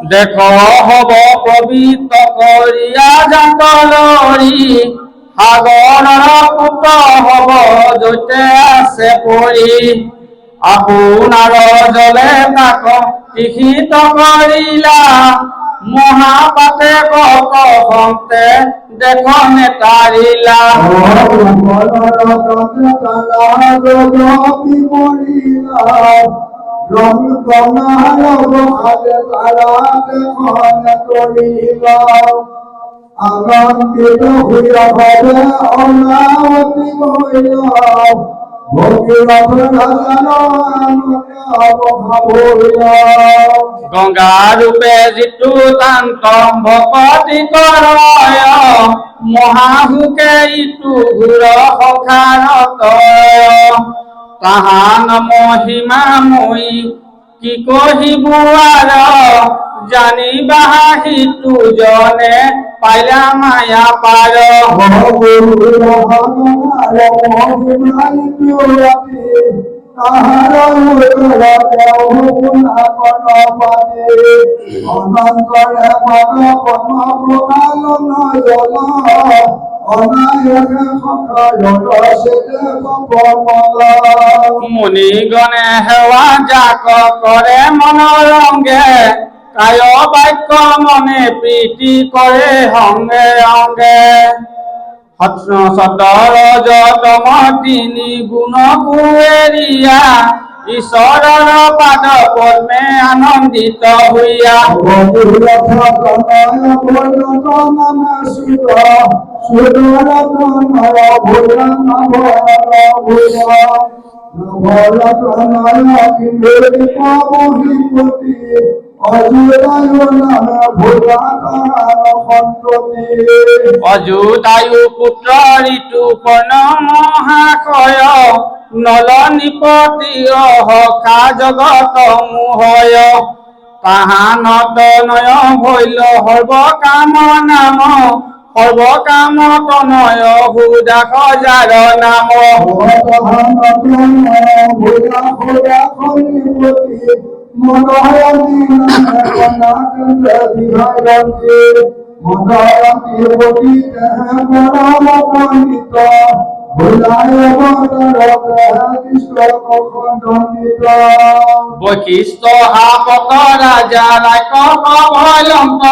দেখো হব পবিত্ৰ কৰিয়া জাতলৰি সাগৰৰ পুত হব যতে আছে পৰি আপোনাৰ জলে তাক তীখিত কৰিলা মহাপাতে কত হন্তে দেখ নেতাৰিলা আনন্দিত হইয়া হবে অনাবতি হইল গংগা ৰূপে যিটো তান্ত ভকতি কৰয় মহাহুকে ইটো ঘূৰ সখাৰত তাহান মহিমা মই কি কহিব আৰ জানিবা সিটো জনে পাইলা মায়া পাৰ মুনিগণে সেৱা যাক কৰে মনোৰঙ্গে কায় বাক্য মনে প্ৰীতি কৰে অঙ্গে অঙ্গে সতৰ যতম তিনি গুণ কুৱেৰিয়া ঈশ্বৰৰ পাদ পদ্মে আনন্দিত হইয়া অযুতায়ু পুত্ৰ ঋতু পৰ্ণ মহাশয় নল নিপতি সখা জগত মোহয় তাহান তনয় ভৈল সৰ্ব কাম নাম সৰ্ব কাম তনয় সুদাস যাৰ নাম বৈশিষ্ট হাপত ৰাজা ৰাক্ষস ভয়লন্ত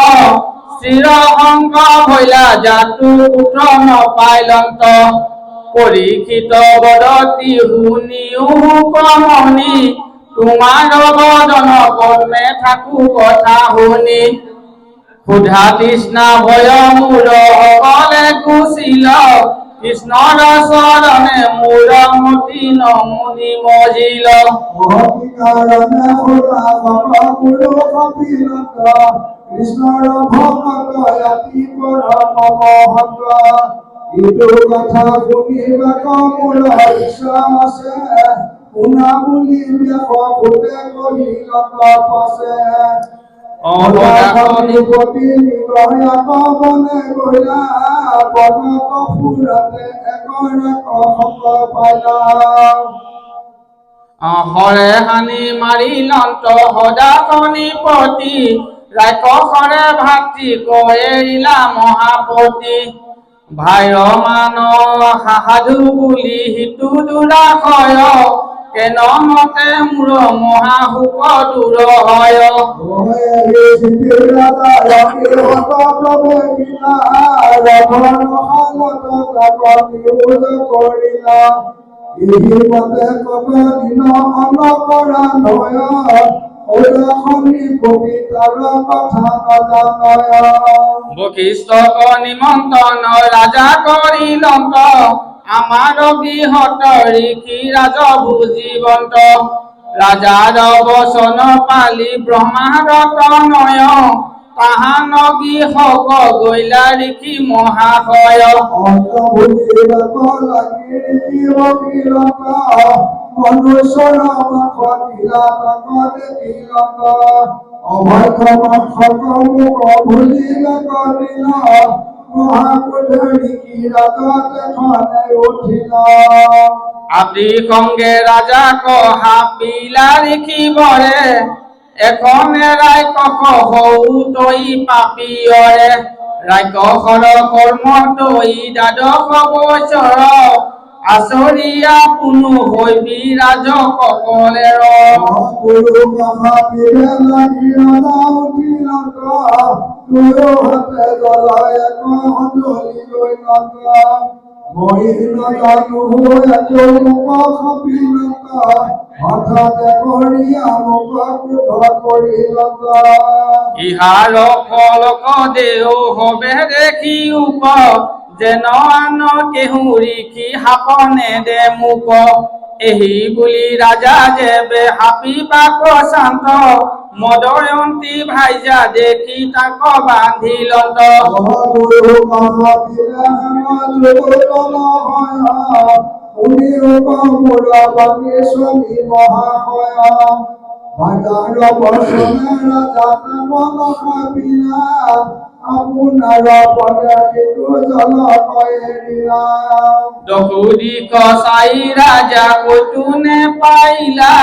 চিৰ সংগ ভৈলা জাতু পুত্ৰ নপাইলন্ত পৰীক্ষিত বদতি শুনিও কমনি তোমাৰ বদন পদ্মে থাকো কথা শুনি ক্ষুধা তৃষ্ণা ভয় মূৰ সকলে গুচিল কৃষ্ণৰ চৰণে মূৰ মতি নমুনি মজিল কৃষ্ণৰ ভক্ত অতি পৰম ইটো কথা শুনিবা কমূল ইচ্ছা আছে শুনা বুলি ব্যাপকতে কহিল তপছে অনিপতি নিগ্ৰহ কবনে গলা বনক ফুৰতে একৰ পালা হৰে হানি মাৰিলন্ত সদাশনিপতি ৰাক্ষসৰে ভাতৃ কএৰিলা মহাপতি ভাইৰ মান সাধু বুলি সিটো দুৰাশয় কেন মতে মূৰ মহাহুক দূৰ হয় বশিষ্ঠ নিমন্ত্ৰণ ৰাজা কৰিলন্ত আমাৰ গৃহত ঋষি ৰাজভু জীবন্ত ৰাজাৰ বচন পালি ব্ৰহ্মাৰ তনয় তাহানগী হক গৈলা ঋষি মহাশয় আদি সঙ্গে ৰাজা কহা পিলা ঋষি বৰে এখনে ৰাইকশ হৌ তই পাপিয়ৰে ৰাইকশৰ কৰ্ম তই দ্বাদশ বছৰ আচৰিয়া পুনু হৈ বিৰাজ ককলেৰ ইহাৰ ফলক দেও হবে দেখি উপ যেন আন কেহু ঋষি হাপনে দে মুক এহি বুলি ৰাজা যেবে হাপিবাক শান্ত মদয়ন্তী ভাইজা দেখি তাক বান্ধিলন্ত দহুদি কসাই রাজা কটুনে পাইলা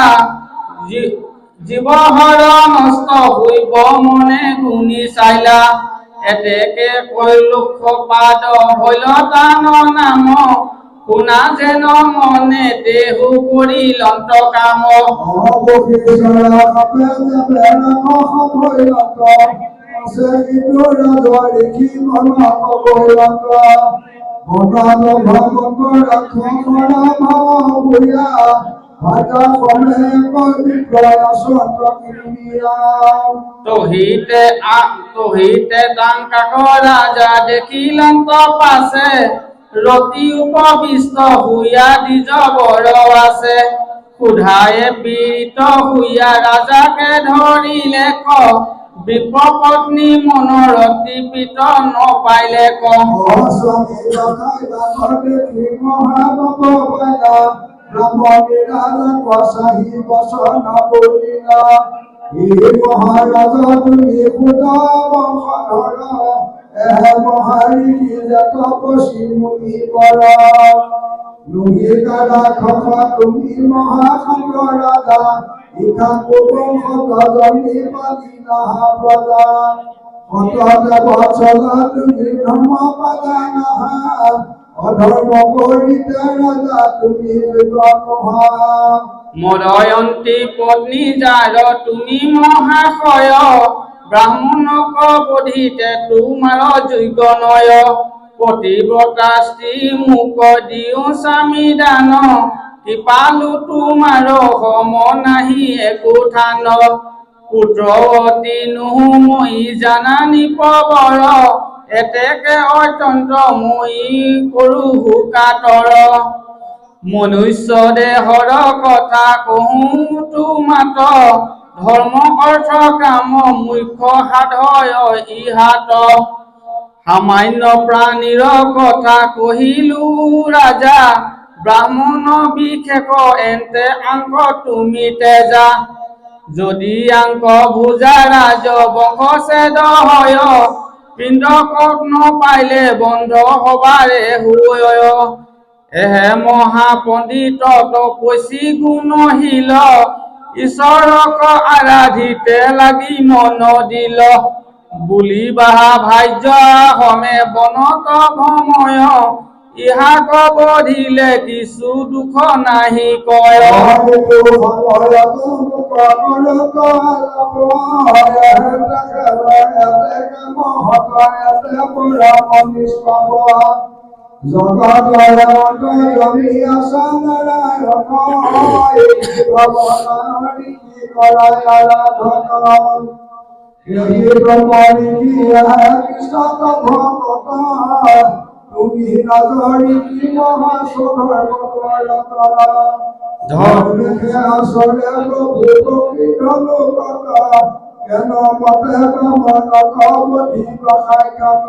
জীবহর নষ্ট হইব মনে গুণি চাইলা এতেকে কৈলোক্ষ পাদ হইল তান নাম শুনা যেন মনে দেহু কৰিলন্ত কাম তহিতে টাংকাক ৰাজা দেখিলন্ত পাছে ৰতি উপবিষ্ট হুইয়া দ্বিজ বৰ আছে সুধায়ে পীড়িত হুইয়া ৰাজাকে ধৰিলে ক বিপপত্নী মনোৰতি পিত নপাইলে ক মদয়ন্তী পত্নী যাৰ তুমি মহাশয় ব্ৰাহ্মণক বধিতে তোমাৰ যোগ্য নয় পতিব্ৰতা স্ত্ৰী মোক দিও স্বামী দান কৃপালু তোমাৰ সম নাহি একো থান পুত্ৰৱতী নুহু মই জানানি পবৰ এতেকে অত্যন্ত মই কৰো হুকাতৰ মনুষ্য দেহৰ কথা কহো তোমাত ধৰ্ম অৰ্থ কাম মুখ্য সাধয় ইহাত সামান্য প্ৰাণীৰ কথা কহিলো ৰাজা ব্ৰাহ্মণ বিশেষ এন্তে আংক তুমি তেজা যদি আংক ভুজা ৰাজ বংশছেদ হয় পিণ্ডকক নপাইলে বন্ধ হবাৰে হয় এহে মহাপণ্ডিত কৈছি গুণশীল ঈশ্বৰক আৰাধিতে লাগি মন দিল বুলি বাহা ভাজ্য হমে বনত ভময় ইহাক বধিলে কিছু দুখ নাহি কয় কেন মতে মন কবধি প্ৰসাই কাম